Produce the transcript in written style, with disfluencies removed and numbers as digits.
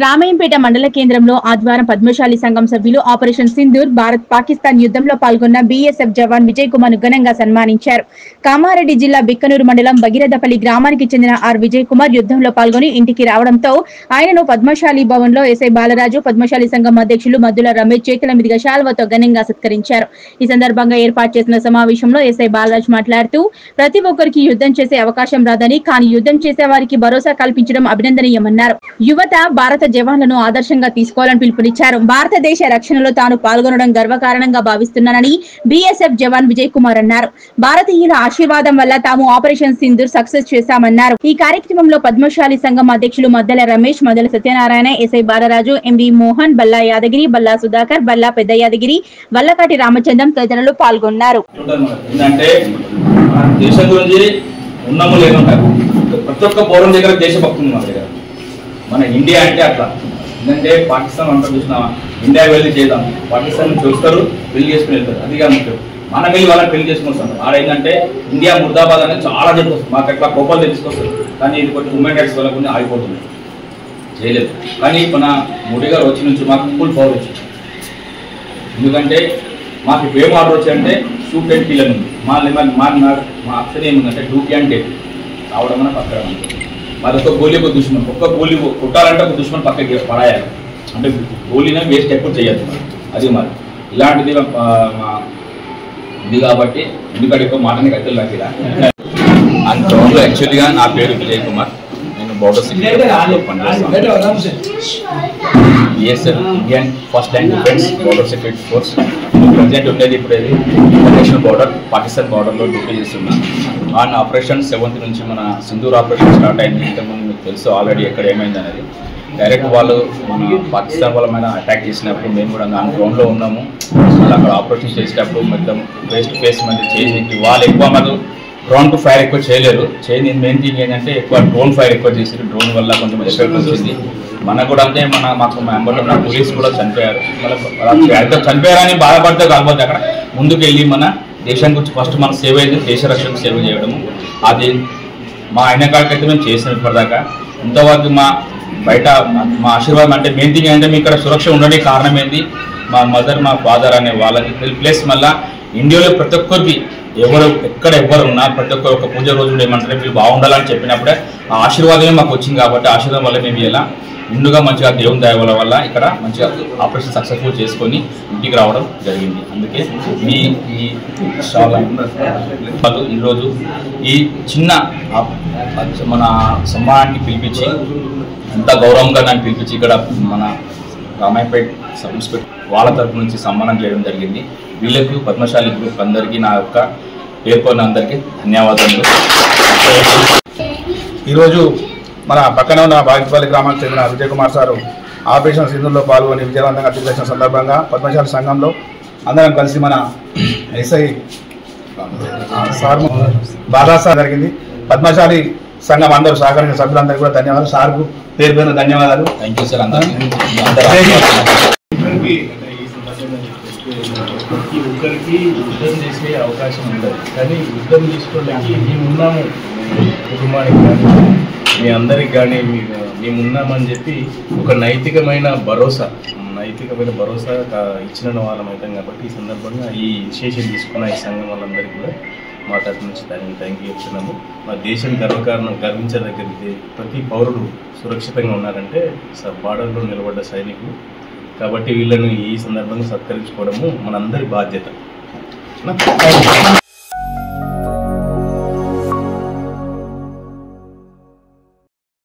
రామయ్యంపేట మండల కేంద్రంలో ఆదివారం పద్మశాలి సంఘం సభ్యులు ఆపరేషన్ సింధూర్ భారత్ పాకిస్తాన్ యుద్ధంలో పాల్గొన్న బీఎస్ఎఫ్ జవాన్ విజయ్ కుమార్ ను ఘనంగా సన్మానించారు. కామారెడ్డి జిల్లా బిక్కనూరు మండలం భగీరథపల్లి గ్రామానికి చెందిన ఆర్ విజయ్ కుమార్ యుద్ధంలో పాల్గొని ఇంటికి రావడంతో ఆయనను పద్మశాలి భవన్ లో ఎస్ఐ బాలరాజు, పద్మశాలి సంఘం అధ్యక్షులు మద్దుల రమేష్ చేతుల మీదుగా శాల్వాతో ఘనంగా సత్కరించారు. ఈ సందర్భంగా ఏర్పాటు చేసిన సమావేశంలో ఎస్ఐ బాలరాజు మాట్లాడుతూ ప్రతి ఒక్కరికి యుద్ధం చేసే అవకాశం రాదని, కానీ యుద్ధం చేసే వారికి భరోసా కల్పించడం అభినందనీయమన్నారు. యువత భారత జవాన్లను ఆదర్శంగా తీసుకోవాలని పిలుపునిచ్చారు. భారతదేశ రక్షణలో తాను పాల్గొనడం గర్వకారణంగా భావిస్తున్నానని బీఎస్ఎఫ్ జవాన్ విజయ్ కుమార్ అన్నారు. భారతీయుల ఆశీర్వాదం వల్ల తాము ఆపరేషన్ సింధూర్ సక్సెస్ చేశామన్నారు. ఈ కార్యక్రమంలో పద్మశాలి సంఘం అధ్యక్షులు మద్దల రమేష్, మద్దల సత్యనారాయణ, ఎస్ఐ బాలరాజు, ఎంవి మోహన్, బల్లా యాదగిరి, బల్లా సుధాకర్, బల్లా పెద్ద యాదగిరి, వల్లకాటి రామచంద్రం తదితరులు పాల్గొన్నారు. ప్రతి ఒక్క పౌరం దగ్గర దేశభక్తి ఉంది. మన దగ్గర మన ఇండియా అంటే అట్లా ఎందుకంటే పాకిస్తాన్ అంతా చూసినావా, ఇండియా వెళ్ళి చేద్దాం, పాకిస్తాన్ చూస్తారు, పెళ్లి చేసుకుని వెళ్తారు. అదిగా ముఖ్యం. మనం వెళ్ళి వాళ్ళని పెళ్లి చేసుకుని వస్తాం. ఆడ ఏంటంటే ఇండియా ముర్దాబాద్ అనేది చాలా చెప్పొస్తుంది, మాకు ఎట్లా కోపాలు తెలుసుకొస్తారు. కానీ ఇది కొంచెం హ్యూమన్ రైట్స్ వల్ల కొన్ని ఆగిపోతుంది, చేయలేదు. కానీ మన మోడీ గారు వచ్చి నుంచి మాకు ఫుల్ పవర్ వచ్చింది. ఎందుకంటే మాకు ఏం ఆర్డర్ వచ్చాయంటే షూట్ అండ్ కిల్ అని ఉంది. మా ఆప్షన్ ఏముందంటే డూటీ అండ్ డెట్ రావడం అని పక్కన ఉంటుంది. మాది ఒక గోలీ ఒక దుష్మన్, ఒక్క గోలీ కొట్టాలంటే ఒక దుష్మన్ పక్కకి పడాయాలి. అంటే గోలీనే వేస్ట్ ఎప్పుడు చేయద్దు. అది మరి ఇలాంటిది ఇది కాబట్టి ఎందుకంటే ఎక్కువ మాటని కట్టెలు నాకు అండ్ గ్రౌండ్లో యాక్చువల్గా నా పేరు విజయ్ కుమార్. నేను బోర్డర్ సెక్యూరిటీ పనిచేస్తాను. BSF Indian first line defence border security force. Present ఉండేది ఇప్పుడు ఇంటర్నేషనల్ బార్డర్ పాకిస్తాన్ బార్డర్లో డ్యూటీ చేస్తున్నాను. ఆన్ ఆపరేషన్ 7th నుంచి మన సింధూర్ ఆపరేషన్ స్టార్ట్ అయింది. ఇంతకుముందు మీకు తెలుసు ఆల్రెడీ ఎక్కడ ఏమైంది అనేది. డైరెక్ట్ వాళ్ళు మన పాకిస్తాన్ వాళ్ళ మీద అటాక్ చేసినప్పుడు మేము కూడా ఆన్ గ్రౌండ్లో ఉన్నాము. వాళ్ళు అక్కడ ఆపరేషన్ చేసేటప్పుడు మొత్తం ఫేస్ టు ఫేస్ మధ్య చేసి వాళ్ళు ఎక్కువ మాకు డ్రోన్ టు ఫైర్ ఎక్కువ చేయలేరు. మెయిన్ థింగ్ ఏంటంటే ఎక్కువ డ్రోన్ ఫైర్ ఎక్కువ చేసి డ్రోన్ వల్ల కొంచెం ఎఫెక్ట్ వచ్చింది. మనకు కూడా అంటే మాకు మెంబర్లో ఉన్న పోలీస్ కూడా చనిపోయారు. చనిపోయారని బాధపడితే కాకపోతే అక్కడ ముందుకు వెళ్ళి మన దేశం గురించి ఫస్ట్ మన సేవ అయింది, దేశ రక్షణకు సేవ చేయడము. అది మా అయిన కాడికైతే మేము చేసాం ఇప్పటిదాకా. ఇంతవరకు మా బయట మా ఆశీర్వాదం అంటే మెయిన్ థింగ్ ఏంటంటే మీ ఇక్కడ సురక్ష ఉండడానికి కారణం ఏంటి, మా మదర్ మా ఫాదర్ అనే వాళ్ళకి ప్లస్ మళ్ళీ ఇండియాలో ప్రతి ఒక్కరికి ఎవ్వరు ఉన్నా ప్రతి ఒక్కరు ఒక పూజ రోజు ఏమంటారు మీరు బాగుండాలని చెప్పినప్పుడే ఆ ఆశీర్వాదమే మాకు వచ్చింది. కాబట్టి ఆశీర్వాదం వల్ల మేము ఇలా ముందుగా మంచిగా దేవుని దయ వల్ల ఇక్కడ మంచిగా ఆపరేషన్ సక్సెస్ఫుల్ చేసుకొని ఇంటికి రావడం జరిగింది. అందుకే మీ ఈ ఈరోజు ఈ చిన్న మన సమ్మానానికి పిలిపించి అంత గౌరవంగా నన్ను పిలిపించి ఇక్కడ మన రామాయంపేట సబ్ ఇన్స్పెక్టర్ వాళ్ళ తరఫు నుంచి సన్మానం చేయడం జరిగింది. వీళ్ళకు పద్మశాలి గ్రూప్ అందరికీ నా యొక్క పేర్కొన్న అందరికీ ధన్యవాదాలు. ఈరోజు మన పక్కన ఉన్న బాగిపల్లి గ్రామానికి చెందిన విజయ్ కుమార్ సారు ఆపరేషన్ సింధూర్లో పాల్గొని విజయవంతంగా తీసుకొచ్చిన సందర్భంగా పద్మశాలి సంఘంలో అందరం కలిసి మన ఎస్ఐ సార్ బాగా జరిగింది. పద్మశాలి సంఘం అందరూ సహకరించిన సభ్యులందరికీ కూడా ధన్యవాదాలు. సార్కు పేరు పేరున ధన్యవాదాలు. Thank you sir. ప్రతి ఒక్కరికి యుద్ధం చేసే అవకాశం ఉంటుంది, కానీ యుద్ధం తీసుకోవడానికి మేమున్నాము, కుటుంబానికి కానీ మీ అందరికి కానీ మేమున్నామని చెప్పి ఒక నైతికమైన భరోసా ఇచ్చిన వాళ్ళం అవుతాం. కాబట్టి ఈ సందర్భంగా ఈ ఇనిషియేషన్ తీసుకున్న ఈ సంఘం వాళ్ళందరికీ కూడా మా తరఫు నుంచి థ్యాంక్ యూ చెప్తున్నాము. మా దేశం గర్వించదగ్గర ప్రతి పౌరుడు సురక్షితంగా ఉన్నారంటే బార్డర్లో నిలబడ్డ సైనికులు. కాబట్టి వీళ్ళని ఈ సందర్భంగా సత్కరించుకోవడము మనందరి బాధ్యత.